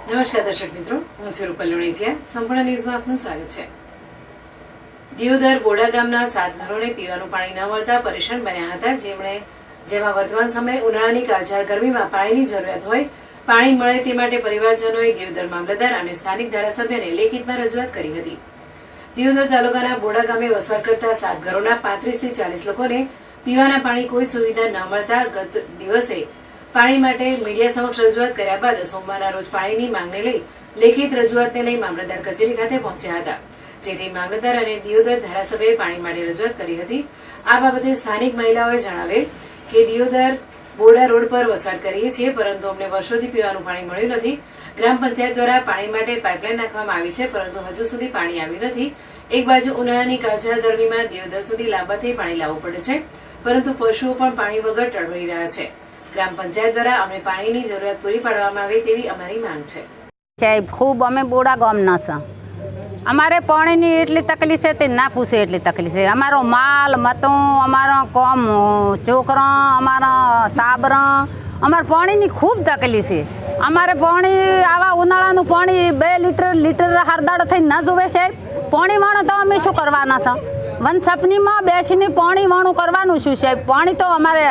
નમસ્કાર દર્શક મિત્રો, હું છું રૂપલ લુણીચિયા. સંપૂર્ણ ન્યૂઝમાં આપનું સ્વાગત છે. દિયોદર બોડા ગામના 7 ઘરોને પીવાનું પાણી ન મળતા પરેશાન બન્યા હતા, જેમાં વર્તમાન સમયે ઉનાળાની કાળઝાળ ગરમીમાં પાણીની જરૂરિયાત હોય. પાણી મળે તે માટે પરિવારજનોએ દિયોદર મામલતદાર અને સ્થાનિક ધારાસભ્યને લેખિતમાં રજૂઆત કરી હતી. દિયોદર તાલુકાના બોડા ગામે વસવાટ કરતા 7 ઘરોના 35 થી 40 લોકોને પીવાના પાણી કોઈ સુવિધા ન મળતા ગત દિવસે પાણી માટે મીડિયા સમક્ષ રજૂઆત કર્યા બાદ સોમવારના રોજ પાણીની માંગને લઈ લેખિત રજૂઆતને લઈ મામલતદાર કચેરી ખાતે પહોંચ્યા હતા, જેથી મામલતદાર અને દિયોદર ધારાસભ્યએ પાણી માટે રજૂઆત કરી હતી. આ બાબતે સ્થાનિક મહિલાઓએ જણાવેલ કે દિયોદર બોડા રોડ પર વસવાટ કરીએ છીએ, પરંતુ અમને વર્ષોથી પીવાનું પાણી મળ્યું નથી. ગ્રામ પંચાયત દ્વારા પાણી માટે પાઇપલાઇન નાખવામાં આવી છે, પરંતુ હજુ સુધી પાણી આવ્યું નથી. એક બાજુ ઉનાળાની કાળઝાળ ગરમીમાં દિયોદર સુધી લાંબાથી પાણી લાવવું પડે છે, પરંતુ પશુઓ પણ પાણી વગર ટળવળી રહ્યા છે. ગ્રામ પંચાયત દ્વારા અમને પાણીની જરૂરિયાત પૂરી પાડવામાં આવે તેવી અમારી માંગ છે. સાહેબ ખૂબ અમે બોડા ગામના છે, અમારે પાણીની એટલી તકલીફ છે તે ના પૂછે એટલી તકલીફ છે. અમારો માલ મતું, અમારો કોમ છોકરા, અમારા સાબરા, અમારે પાણીની ખૂબ તકલીફ છે. અમારે પાણી આવા ઉનાળાનું પાણી 2 લીટર હરદાડ થઈને ન જોવે સાહેબ. પાણી વાળું તો અમે શું કરવાના છે? વનસપનીમાં બેસીને પાણી વાળું કરવાનું શું સાહેબ? પાણી તો અમારે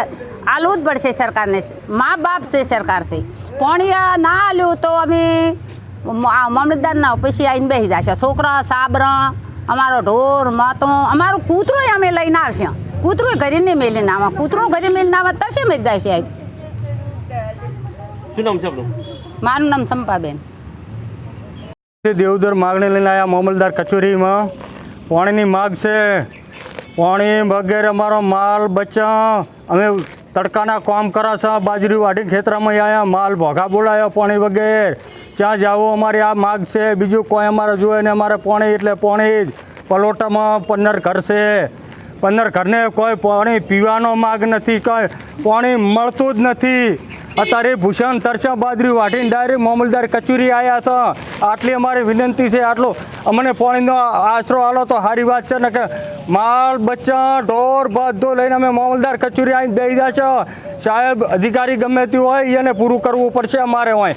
આલવું જ પડશે સરકારને. મા બાપ છે સરકાર છે. પાણી ના આલ્યું તો અમે મામલતદારના પછી આવીને બેસી જશે. છોકરા સાબરા, અમારો ઢોર મતો, અમારું કૂતરું અમે લઈને આવશે. કૂતરું ઘરે નહીં મેલીને આવા, કૂતરું ઘરે મેલીને આવા તરસે મેં જાય સાહેબ. શું નામ છે આપણું? મારું નામ સંપાબેન. દેવદર માગણી લઈને આવ્યા મામલતદાર કચેરીમાં. પાણીની માગ છે. પાણી વગેરે અમારો માલ બચ્ચા અમે તડકાના કામ કરા છે, બાજરી વાઢી ખેતરમાં આવ્યા, માલ ભોગા બોલાયા પાણી વગેરે. ત્યાં જાવો અમારી આ માગ છે. બીજું કોઈ અમારે જોઈએ ને અમારે પાણી એટલે પાણી જ. પલોટામાં 15 ઘર છે, 15 ઘરને કોઈ પાણી પીવાનો માગ નથી, કોઈ પાણી મળતું જ નથી. અત્યારે ભૂષણ તરસા બાજરી વાઢીને ડાયરેક્ટ મામલતદાર કચેરી આવ્યા છે. આટલી અમારી વિનંતી છે. આટલો અમને પાણીનો આશરો આલો તો સારી વાત છે ને, કે માલ બચ્ચા ઢોર બધું લઈને અમે મામલતદાર કચેરી આવીને બેસી જાય છે. સાહેબ અધિકારી ગમે તે હોય એને પૂરું કરવું પડશે અમારે હોય.